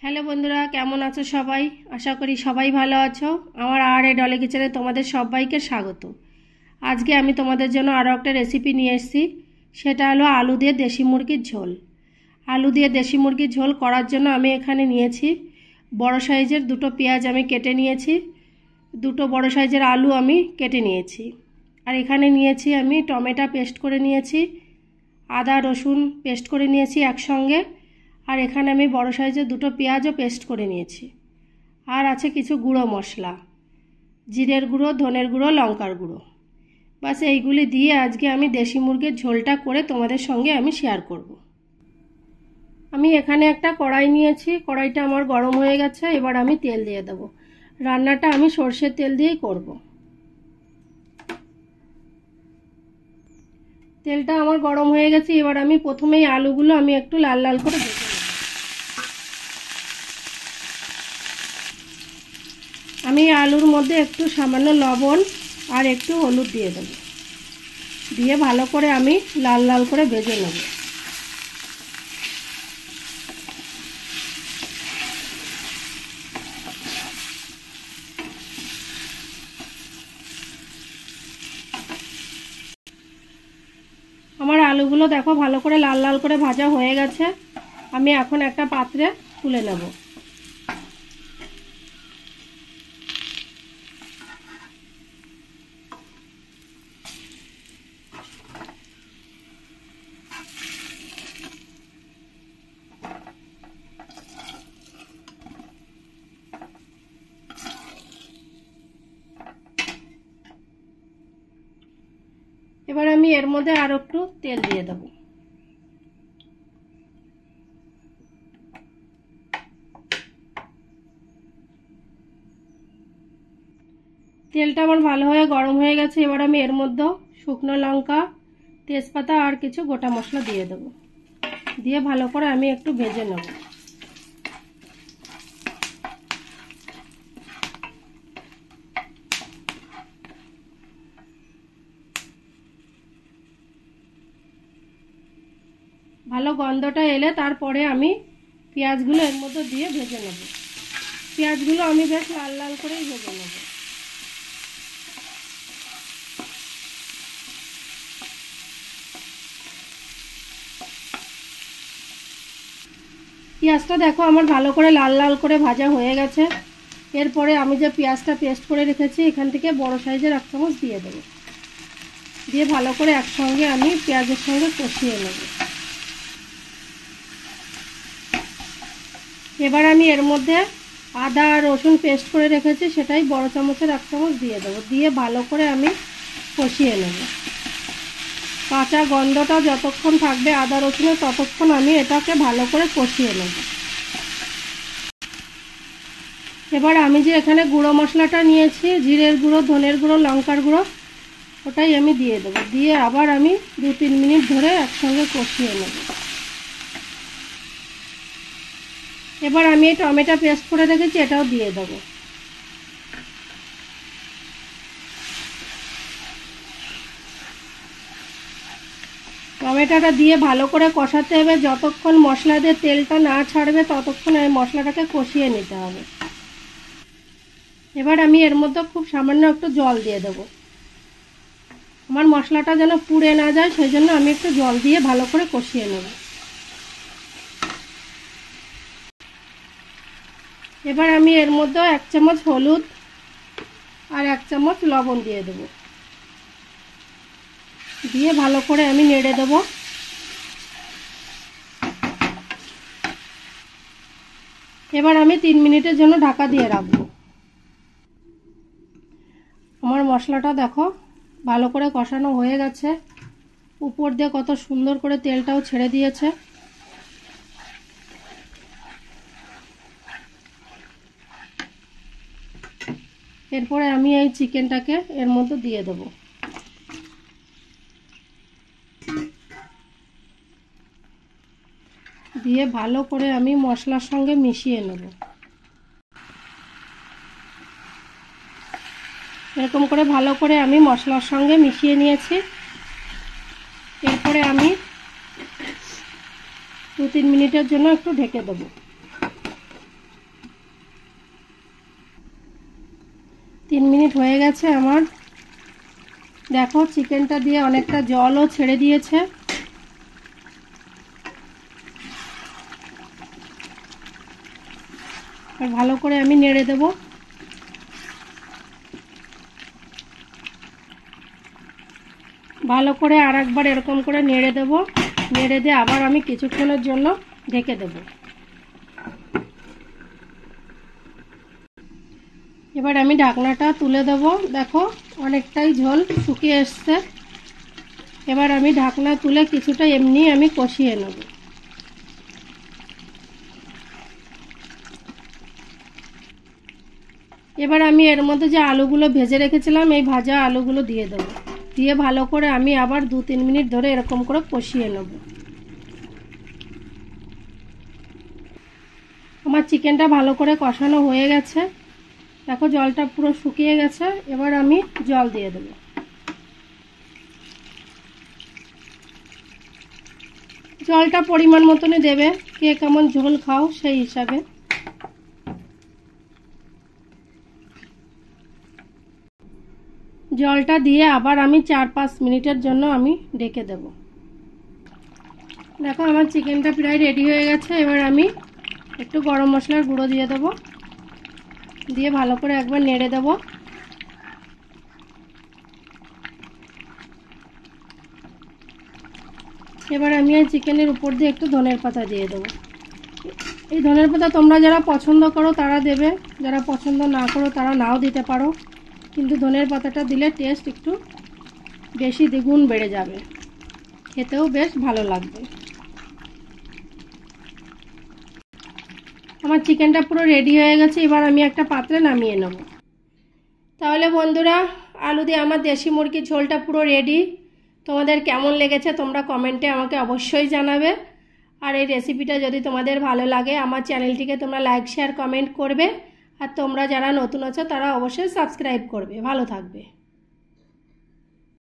Hello বন্ধুরা, কেমন আছো সবাই? আশা করি সবাই ভালো আছো। আমার আর এ ডলি কিচেনে তোমাদের সবাইকে স্বাগত। আজকে আমি তোমাদের জন্য আরও একটা রেসিপি নিয়ে এসেছি। সেটা হলো আলু দিয়ে দেশি মুরগির ঝোল। আলু দিয়ে দেশি মুরগির ঝোল করার জন্য আমি এখানে নিয়েছি বড় সাইজের দুটো পেঁয়াজ আমি কেটে নিয়েছি, দুটো বড় সাইজের আলু আমি কেটে নিয়েছি, আর এখানে নিয়েছি আমি টমেটো পেস্ট করে নিয়েছি, আদা রসুন পেস্ট করে নিয়েছি একসঙ্গে, আর এখানে আমি বড় সাইজের দুটো পেঁয়াজও পেস্ট করে নিয়েছি। আর আছে কিছু গুঁড়ো মশলা, জিরের গুঁড়ো, ধনের গুঁড়ো, লঙ্কার গুঁড়ো। বাস এইগুলি দিয়ে আজকে আমি দেশি মুরগির ঝোলটা করে তোমাদের সঙ্গে আমি শেয়ার করব। আমি এখানে একটা কড়াই নিয়েছি, কড়াইটা আমার গরম হয়ে গেছে। এবার আমি তেল দিয়ে দেব। রান্নাটা আমি সর্ষের তেল দিয়েই করব। তেলটা আমার গরম হয়ে গেছে। এবার আমি প্রথমেই আলুগুলো আমি একটু লাল লাল করে ভেজে নেব। আমি আলুর মধ্যে একটু সামান্য লবণ আর একটু হলুদ দিয়ে দেব, দিয়ে ভালো করে আমি লাল লাল করে ভেজে নেব। আমার আলুগুলো দেখো ভালো করে লাল লাল করে ভাজা হয়ে গেছে। আমি এখন একটা পাত্রে তুলে নেব। এবার আমি এর মধ্যে আরো একটু তেল দিয়ে দেব। তেলটা আমার ভালো হয়ে গরম হয়ে গেছে। এবার আমি এর মধ্যে শুকনো লঙ্কা, তেজপাতা আর কিছু গোটা মশলা দিয়ে দেব, দিয়ে ভালো করে আমি একটু ভেজে নেব। ভালো গন্ধটা এলে তারপরে আমি পেঁয়াজগুলো এর মধ্যে দিয়ে ভেজে নেব। পেঁয়াজগুলো আমি বেশ লাল লাল করেই ভেজে নেব। পেঁয়াজটা দেখো আমার ভালো করে লাল লাল করে ভাজা হয়ে গেছে। এরপরে আমি যে পেঁয়াজটা পেস্ট করে রেখেছি এখান থেকে বড় সাইজের 1 চামচ দিয়ে দেবো, দিয়ে ভালো করে একসঙ্গে আমি পেঁয়াজের সঙ্গে কষিয়ে নেব। এবার আমি এর মধ্যে আদা রসুন পেস্ট করে রেখেছি, সেটাই বড় চামচের 1 চামচ দিয়ে দেবো, দিয়ে ভালো করে আমি কষিয়ে নেব। কাঁচা গন্ধটা যতক্ষণ থাকবে আদা রসুনের ততক্ষণ আমি এটাকে ভালো করে কষিয়ে নেব। এবার আমি যে এখানে গুঁড়ো মশলাটা নিয়েছি, জিরের গুঁড়ো, ধনের গুঁড়ো, লঙ্কার গুঁড়ো, ওটাই আমি দিয়ে দেবো, দিয়ে আবার আমি 2-3 মিনিট ধরে একসঙ্গে কষিয়ে নেব। এবার আমি এই টমেটো পেস্ট করে রেখেছি এটাও দিয়ে দেবো। টমেটোটা দিয়ে ভালো করে কষাতে হবে, যতক্ষণ মশলা দিয়ে তেলটা না ছাড়বে ততক্ষণ এই মশলাটাকে কষিয়ে নিতে হবে। এবার আমি এর মধ্যে খুব সামান্য একটু জল দিয়ে দেব। আমার মশলাটা যেন পুড়ে না যায় সেই জন্য আমি একটু জল দিয়ে ভালো করে কষিয়ে নেব। এবার আমি এর মধ্যে 1 চামচ হলুদ আর 1 চামচ লবণ দিয়ে দেব, দিয়ে ভালো করে আমি নেড়ে দেব। এবার আমি 3 মিনিটের জন্য ঢাকা দিয়ে রাখবো। আমার মশলাটা দেখো ভালো করে কষানো হয়ে গেছে, উপর দিয়ে কত সুন্দর করে তেলটাও ছেড়ে দিয়েছে। এরপরে আমি এই চিকেনটাকে এর মধ্যে দিয়ে দেব, দিয়ে ভালো করে আমি মশলার সঙ্গে মিশিয়ে নেব। এরকম করে ভালো করে আমি মশলার সঙ্গে মিশিয়ে নিয়েছি। এরপরে আমি 2-3 মিনিটের জন্য একটু ঢেকে দেব। 3 মিনিট হয়ে গেছে আমার। দেখো চিকেনটা দিয়ে অনেকটা জলও ছেড়ে দিয়েছে। আর ভালো করে আমি নেড়ে দেব। ভালো করে আর একবার এরকম করে নেড়ে দেব। নেড়ে দিয়ে আবার আমি কিছুক্ষণের জন্য ঢেকে দেব। এবার আমি ঢাকনাটা তুলে দেব। দেখো অনেকটাই ঝোল শুকিয়ে এসছে। এবার আমি ঢাকনা তুলে কিছুটা এমনি আমি কষিয়ে নেব। এবার আমি এর মধ্যে যে আলুগুলো ভেজে রেখেছিলাম এই ভাজা আলুগুলো দিয়ে দেবো। দিয়ে ভালো করে আমি আবার 2-3 মিনিট ধরে এরকম করে কষিয়ে নেব। আমার চিকেনটা ভালো করে কষানো হয়ে গেছে। দেখো জলটা পুরো শুকিয়ে গেছে। এবার আমি জল দিয়ে দেব। জলটা পরিমাণ মতনই দেবে, কে কেমন ঝোল খাও সেই হিসাবে। জলটা দিয়ে আবার আমি 4-5 মিনিটের জন্য আমি ঢেকে দেব। দেখো আমার চিকেনটা প্রায় রেডি হয়ে গেছে। এবার আমি একটু গরম মশলার গুঁড়ো দিয়ে দেব। দিয়ে ভালো করে একবার নেড়ে দেব। এবার আমি এই চিকেনের উপর দিয়ে একটু ধনের পাতা দিয়ে দেবো। এই ধনের পাতা তোমরা যারা পছন্দ করো তারা দেবে, যারা পছন্দ না করো তারা নাও দিতে পারো, কিন্তু ধনের পাতাটা দিলে টেস্ট একটু বেশি দ্বিগুণ বেড়ে যাবে, খেতেও বেশ ভালো লাগবে। আমার চিকেনটা পুরো রেডি হয়ে গেছে। এবার আমি একটা পাত্রে নামিয়ে নেব। তাহলে বন্ধুরা, আলু দিয়ে আমার দেশি মুরগির ঝোলটা পুরো রেডি। তোমাদের কেমন লেগেছে তোমরা কমেন্টে আমাকে অবশ্যই জানাবে। আর এই রেসিপিটা যদি তোমাদের ভালো লাগে আমার চ্যানেলটিকে তোমরা লাইক শেয়ার কমেন্ট করবে। আর তোমরা যারা নতুন আছো তারা অবশ্যই সাবস্ক্রাইব করবে। ভালো থাকবে।